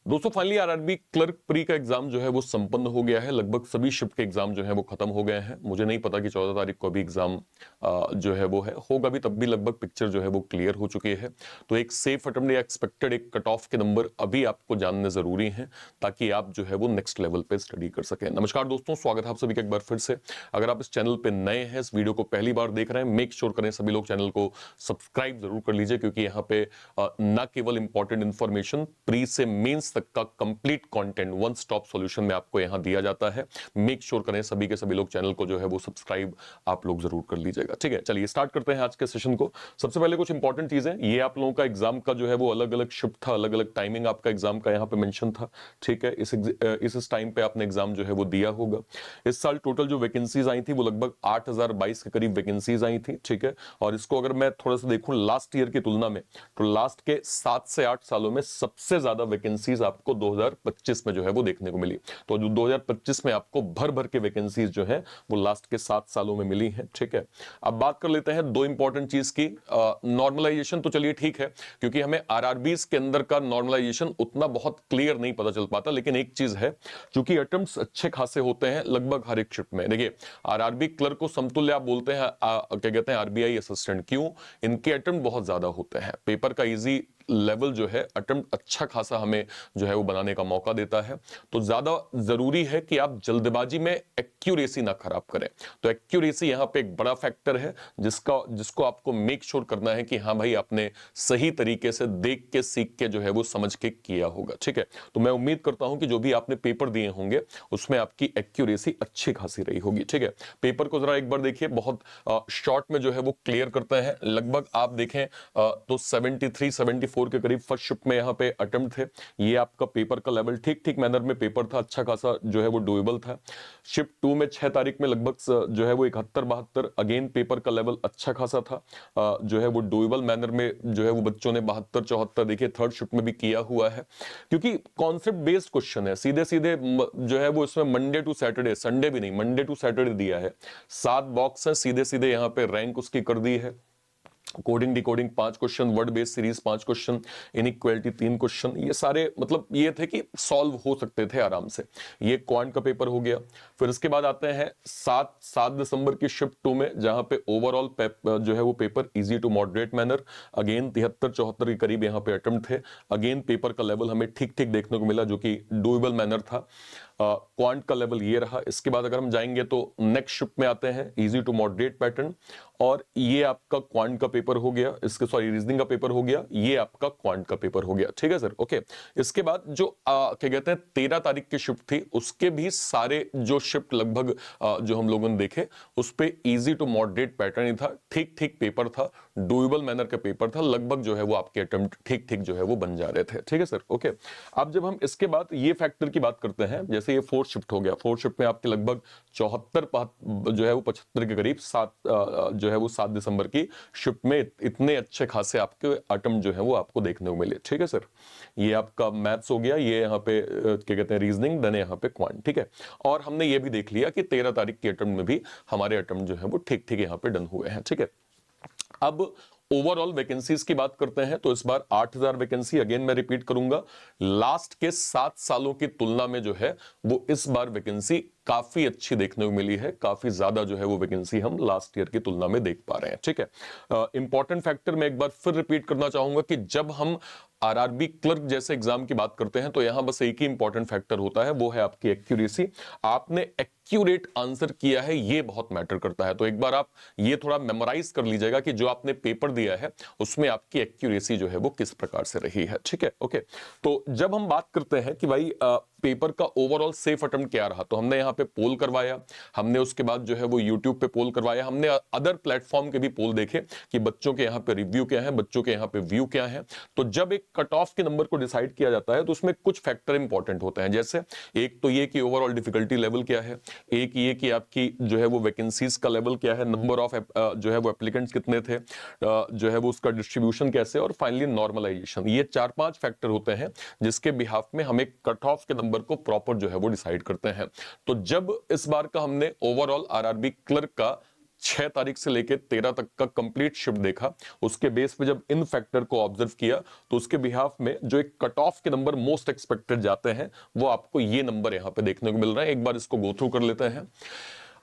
दोस्तों finally RRB clerk pre का exam जो है वो संपन्न हो गया है। लगभग सभी शिफ्ट के एग्जाम जो है वो खत्म हो गए हैं। मुझे नहीं पता कि 14 तारीख को अभी एग्जाम जो है वो है होगा भी, तब भी लगभग पिक्चर जो है वो क्लियर हो चुकी है। तो एक सेफ अटेम्प्ट या एक्सपेक्टेड एक कट ऑफ के नंबर अभी आपको जानने जरूरी हैं, ताकि आप जो है वो नेक्स्ट लेवल पे स्टडी कर सकें। नमस्कार दोस्तों, स्वागत है आप सभी का एक बार फिर से। अगर आप इस चैनल पे नए हैं, इस वीडियो को पहली बार देख रहे हैं, मेक श्योर करें सभी लोग चैनल को सब्सक्राइब जरूर कर लीजिए, क्योंकि यहाँ पे न केवल इंपॉर्टेंट इंफॉर्मेशन, प्री से मेंस तक का complete content one stop solution में आपको यहां दिया जाता है। मेक श्योर करें सभी के सभी लोग चैनल को जो है वो सब्सक्राइब आप लोग जरूर कर लीजिएगा। ठीक है, चलिए स्टार्ट करते हैं आज के सेशन को। सबसे पहले कुछ इंपॉर्टेंट चीजें, ये आप लोगों का एग्जाम का जो है वो अलग अलग शिफ्ट था, अलग अलग टाइमिंग आपका एग्जाम का यहाँ पे मेंशन था। ठीक है, इस टाइम पे आपने एग्जाम जो है वो दिया होगा। इस साल टोटल जो वैकेंसीज आई थी वो लगभग 8022 के करीब वैकेंसीज आई थी। ठीक है, और इसको अगर मैं थोड़ा सा देखूं लास्ट ईयर की तुलना में, तो लास्ट के 7 से 8 सालों में सबसे ज्यादा वैकेंसीज आपको 2025 में जो है वो देखने को मिली। तो जो 2025 में आपको भर भर के वैकेंसीज जो है वो लास्ट के 7 सालों में मिली है। ठीक है, अब बात कर लेते हैं दो इंपॉर्टेंट चीज की। नॉर्मलाइजेशन तो चलिए ठीक है, क्योंकि हमें आरआरबीज के अंदर का नॉर्मलाइजेशन उतना बहुत क्लियर नहीं पता चल पाता, लेकिन एक चीज है, क्योंकि अटेम्प्ट्स अच्छे खासे होते हैं लगभग हर एक शिफ्ट में। देखिए, आरआरबी क्लर्क को समतुल्य आप बोलते हैं क्या कहते हैं, आरबीआई असिस्टेंट। क्यों? इनके अटेम्प्ट बहुत ज्यादा होते हैं, पेपर का इजी लेवल जो है, अटेम्प्ट अच्छा खासा हमें जो है वो बनाने का मौका देता है। तो ज्यादा जरूरी है कि आप जल्दबाजी में एक्यूरेसी ना खराब करें। तो एक्यूरेसी यहां पे एक बड़ा फैक्टर है, जिसको आपको मेक श्योर करना है कि हाँ भाई, आपने सही तरीके से देख के, सीख के जो है वो समझ के किया होगा। ठीक है, तो मैं उम्मीद करता हूं कि जो भी आपने पेपर दिए होंगे उसमें आपकी एक्यूरेसी अच्छी खासी रही होगी। ठीक है, पेपर को जरा एक बार देखिए, बहुत शॉर्ट में जो है वो क्लियर करते हैं। लगभग आप देखें तो 73-74 के करीब फर्स्ट शिफ्ट में यहाँ पे अटेम्प्ट थे। ये आपका पेपर का लेवल ठीक ठीक मैनर में पेपर था, अच्छा खासा जो है वो डुएबल था। शिफ्ट 2 में 6 तारीख में लगभग जो है वो 71-72 अगेन पेपर का लेवल अच्छा खासा था, जो है वो डुएबल मैनर में जो है वो बच्चों ने 72-74 देखिए थर्ड शिफ्ट में भी किया हुआ है, क्योंकि कॉन्सेप्ट बेस्ड क्वेश्चन है। सीधे सीधे जो है वो इसमें मंडे टू सैटरडे, संडे भी नहीं, मंडे टू सैटरडे दिया है। 7 बॉक्स है, सीधे सीधे यहाँ पे रैंक उसकी कर दी है। Coding decoding 5 question, word based series 5 question, inequality 3 question, ये सारे मतलब ये थे कि सॉल्व हो सकते थे आराम से। ये क्वांट का पेपर हो गया। फिर इसके बाद आते हैं 7 दिसंबर की शिफ्ट 2 में, जहां पे ओवरऑल जो है वो paper easy to moderate manner, again 73-74 के करीब यहाँ पे अटेम्प्ट थे। अगेन पेपर का लेवल हमें ठीक ठीक देखने को मिला, जो कि डुएबल मैनर था। क्वांट का लेवल ये रहा। इसके बाद अगर हम जाएंगे तो नेक्स्ट शिफ्ट में आते हैं इजी टू मॉडरेट पैटर्न, और ये आपका क्वांट का पेपर हो गया, इसके सॉरी रीजनिंग का पेपर हो गया, ये आपका क्वांट का पेपर हो गया। ठीक है सर, ओके। इसके बाद जो क्या कहते हैं 13 तारीख की शिफ्ट थी, उसके भी सारे जो शिफ्ट लगभग जो हम लोगों ने देखे, उस पे इजी टू मॉडरेट पैटर्न ही था, ठीक ठीक पेपर था, डुएबल मैनर का पेपर था। लगभग जो है वो आपके अटेम्प्ट ठीक ठीक जो है वो बन जा रहे थे। ठीक है सर, ओके। अब जब हम इसके बाद ये फैक्टर की बात करते हैं, जैसे ये फोर्थ शिफ्ट हो गया, फोर्थ शिफ्ट में आपके लगभग 74 जो है वो 75 के करीब जो है वो 7 दिसंबर की शिफ्ट में इतने अच्छे खासे आपके अटेम्प्ट जो है वो आपको देखने को मिले। ठीक है सर, ये आपका मैथ्स हो गया, ये यहाँ पे क्या कहते हैं रीजनिंग, देन यहाँ पे क्वांट। ठीक है, और हमने ये भी देख लिया कि 13 तारीख के अटेम्प्ट में भी हमारे अटेम्प्ट जो है वो ठीक ठीक यहाँ पे डन हुए हैं। ठीक है, अब ओवरऑल वैकेंसीज की बात करते हैं, तो इस बार 8000 वैकेंसी, अगेन मैं रिपीट करूंगा, लास्ट के 7 सालों की तुलना में जो है वो इस बार वैकेंसी काफी अच्छी देखने को मिली है। काफी ज्यादा जो है वो वैकेंसी हम लास्ट ईयर की तुलना में देख पा रहे हैं। ठीक है, इंपॉर्टेंट फैक्टर मैं एक बार फिर रिपीट करना चाहूंगा कि जब हम आरआरबी क्लर्क जैसे एग्जाम की बात करते हैं, तो यहां बस एक ही इंपॉर्टेंट फैक्टर होता है, वो है आपकी एक्यूरेसी। आपने एक्यूरेट आंसर किया है, ये बहुत मैटर करता है। तो एक बार आप ये थोड़ा मेमोराइज कर लीजिएगा कि जो आपने पेपर दिया है उसमें आपकी एक्यूरेसी जो है वो किस प्रकार से रही है। ठीक है, ओके। तो जब हम बात करते हैं कि भाई पेपर का ओवरऑल सेफ अटेम्प्ट क्या रहा, तो हमने यहाँ पे पोल करवाया, हमने उसके बाद जो है वो यूट्यूब पे पोल करवाया, हमने अदर प्लेटफॉर्म के भी पोल देखे कि बच्चों के यहाँ पे रिव्यू क्या है, बच्चों के यहाँ पे व्यू क्या है। तो जब एक कट ऑफ के नंबर को डिसाइड किया जाता है, तो उसमें कुछ फैक्टर इंपॉर्टेंट होते हैं। जैसे एक तो ये कि ओवरऑल डिफिकल्टी लेवल क्या है, एक ये कि आपकी जो है वो वैकेंसीज का लेवल क्या है, नंबर ऑफ जो है वो एप्लीकेंट्स कितने थे, जो है वो उसका डिस्ट्रीब्यूशन कैसे, और फाइनली नॉर्मलाइजेशन। ये 4-5 फैक्टर होते हैं जिसके बिहाफ में हम एक कट ऑफ के नंबर को प्रॉपर जो है वो डिसाइड करते हैं। तो जब इस बार का हमने ओवरऑल आरआरबी क्लर्क का 6 तारीख से लेके 13 तक का कंप्लीट शिफ्ट देखा, उसके बेस पे जब इन फैक्टर को ऑब्जर्व किया तो उसके बिहाफ में जो एक कट ऑफ के नंबर मोस्ट एक्सपेक्टेड जाते हैं वो आपको ये नंबर यहां पे देखने को मिल रहा है। एक बार इसको गो थ्रू कर लेते हैं।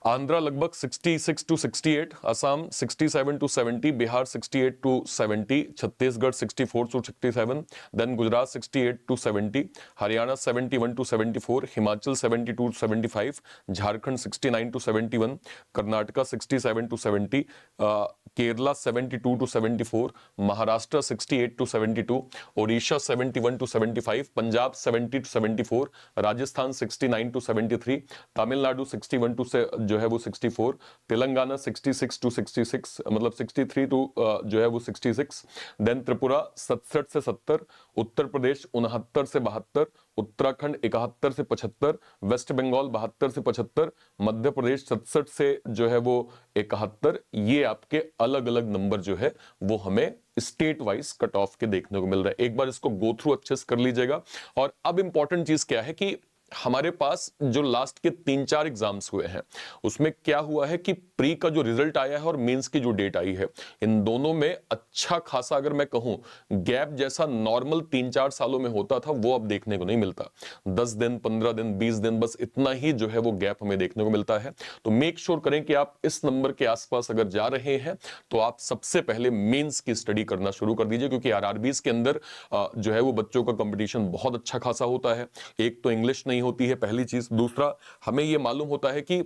आंध्रा लगभग 66 to 68, Assam 67 to 70, Bihar 68 to 70, Chhattisgarh 64 to 67, then Gujarat 68 to 70, Haryana 71 to 74, Himachal 72 to 75, Jharkhand 69 to 71, Karnataka 67 to 70, Kerala 72 to 74, Maharashtra 68 to 72, Odisha 71 to 75, Punjab 70 to 74, Rajasthan 69 to 73, Tamil Nadu 61 to जो है वो 64, तेलंगाना 66 टू 66, मतलब 63 टू जो है वो 66, देन त्रिपुरा 67 से 70, उत्तर प्रदेश 69 से 72, उत्तराखंड 71 से 75, वेस्ट बंगाल 72 से 75, मध्य प्रदेश 67 से जो है वो 71। ये आपके अलग अलग नंबर जो है वो हमें स्टेट वाइज कट ऑफ के देखने को मिल रहा है। एक बार इसको गो थ्रू अच्छे से कर लीजिएगा। और अब इंपॉर्टेंट चीज क्या है कि हमारे पास जो लास्ट के 3-4 एग्जाम्स हुए हैं उसमें क्या हुआ है कि प्री का जो रिजल्ट आया है और मेंस की जो डेट आई है, इन दोनों में अच्छा खासा अगर मैं कहूं गैप जैसा नॉर्मल 3-4 सालों में होता था वो अब देखने को नहीं मिलता। 10 दिन, 15 दिन, 20 दिन, बस इतना ही जो है वो गैप हमें देखने को मिलता है। तो मेक श्योर करें कि आप इस नंबर के आसपास अगर जा रहे हैं तो आप सबसे पहले मेंस की स्टडी करना शुरू कर दीजिए, क्योंकि आरआरबीज के अंदर जो है वो बच्चों का कंपटीशन बहुत अच्छा खासा होता है। एक तो इंग्लिश नहीं होती है पहली चीज, दूसरा हमें यह मालूम होता है कि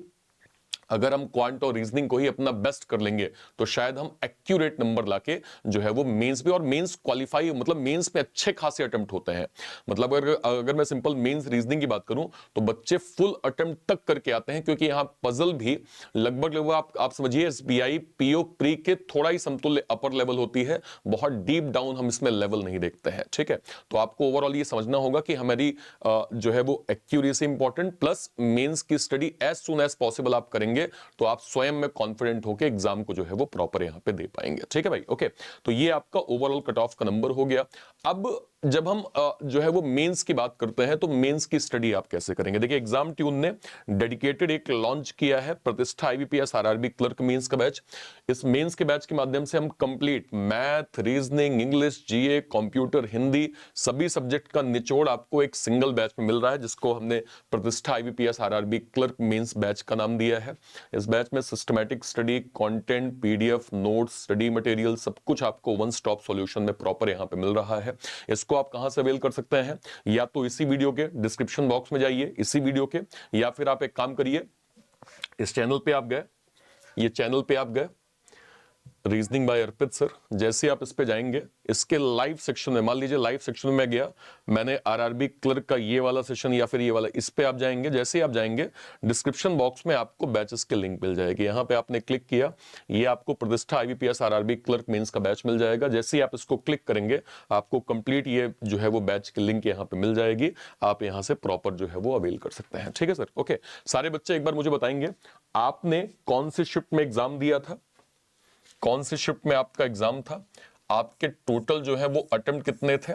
अगर हम क्वांट और रीजनिंग को ही अपना बेस्ट कर लेंगे तो शायद हम एक्यूरेट नंबर लाके जो है वो मेंस पे, और मेंस क्वालिफाई मतलब मेंस पे अच्छे खासे अटेम्प्ट होते हैं। मतलब अगर मैं सिंपल मेंस रीजनिंग की बात करूं तो बच्चे फुल अटेम्प्ट तक करके आते हैं, क्योंकि यहां पजल भी लगभग आप समझिए एसबीआई पीओ प्री के थोड़ा ही समतुल्य अपर लेवल होती है, बहुत डीप डाउन हम इसमें लेवल नहीं देखते हैं। ठीक है, तो आपको ओवरऑल ये समझना होगा कि हमारी जो है वो एक्यूरेसी इंपॉर्टेंट प्लस मेंस की study as soon as possible आप करेंगे तो आप स्वयं में कॉन्फिडेंट होकर एग्जाम को जो है वो प्रॉपर यहां पे दे पाएंगे। ठीक है भाई, ओके। तो ये आपका ओवरऑल कट ऑफ का नंबर हो गया। अब जब हम जो है वो मेंस की बात करते हैं तो मेंस की स्टडी आप कैसे करेंगे? देखिए, एग्जाम ट्यून ने डेडिकेटेड एक लॉन्च किया है, प्रतिष्ठा आईबीपीएस आरआरबी क्लर्क मेंस का बैच। इस मेंस के बैच के माध्यम से हम कंप्लीट मैथ, रीजनिंग, इंग्लिश, जीए, कंप्यूटर, हिंदी सभी सब्जेक्ट का निचोड़ आपको एक सिंगल बैच में मिल रहा है, जिसको हमने Pratishtha IBPS RRB clerk mains batch का नाम दिया है। इस बैच में systematic study, content, PDF, notes, study material सब कुछ आपको वन स्टॉप सॉल्यूशन में प्रॉपर यहां पे मिल रहा है। इसको आप कहां से अवेल कर सकते हैं? या तो इसी वीडियो के डिस्क्रिप्शन बॉक्स में जाइए, इसी वीडियो के, या फिर आप एक काम करिए, इस चैनल पे आप गए, ये चैनल पे आप गए रीजनिंग बाय अर्पित सर, जैसे आप इस पे जाएंगे इसके लाइव सेक्शन में, मान लीजिए लाइव सेक्शन में मैं गया, मैंने आरआरबी क्लर्क का ये वाला सेशन या फिर ये वाला, इस पे आप जाएंगे। जैसे ही आप जाएंगे डिस्क्रिप्शन बॉक्स में आपको बैचेस के लिंक मिल जाएगी। यहां पे आपने क्लिक किया, ये आपको प्रतिष्ठा आईबीपीएस आरआरबी क्लर्क मेंस का बैच मिल जाएगा। जैसे ही आप इसको क्लिक करेंगे आपको कंप्लीट ये जो है वो बैच की लिंक यहाँ पे मिल जाएगी, आप यहां से प्रॉपर जो है वो अवेल कर सकते हैं। ठीक है सर, ओके। सारे बच्चे एक बार मुझे बताएंगे आपने कौन से शिफ्ट में एग्जाम दिया था, कौन सी शिफ्ट में आपका एग्जाम था, आपके टोटल जो है वो अटेम्प्ट कितने थे,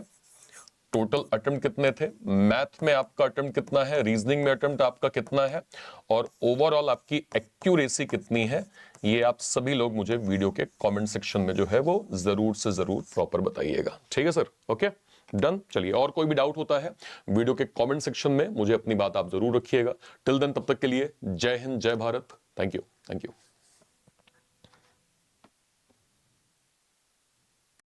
टोटल अटेम्प्ट कितने थे, मैथ में आपका अटेम्प्ट कितना है, रीजनिंग में अटेम्प्ट आपका कितना है, और ओवरऑल आपकी एक्यूरेसी कितनी है। ये आप सभी लोग मुझे वीडियो के कमेंट सेक्शन में जो है वो जरूर से जरूर प्रॉपर बताइएगा। ठीक है सर, ओके, डन। चलिए, और कोई भी डाउट होता है वीडियो के कमेंट सेक्शन में मुझे अपनी बात आप जरूर रखिएगा। टिल देन, तब तक के लिए जय हिंद, जय Bharat, thank you, thank you.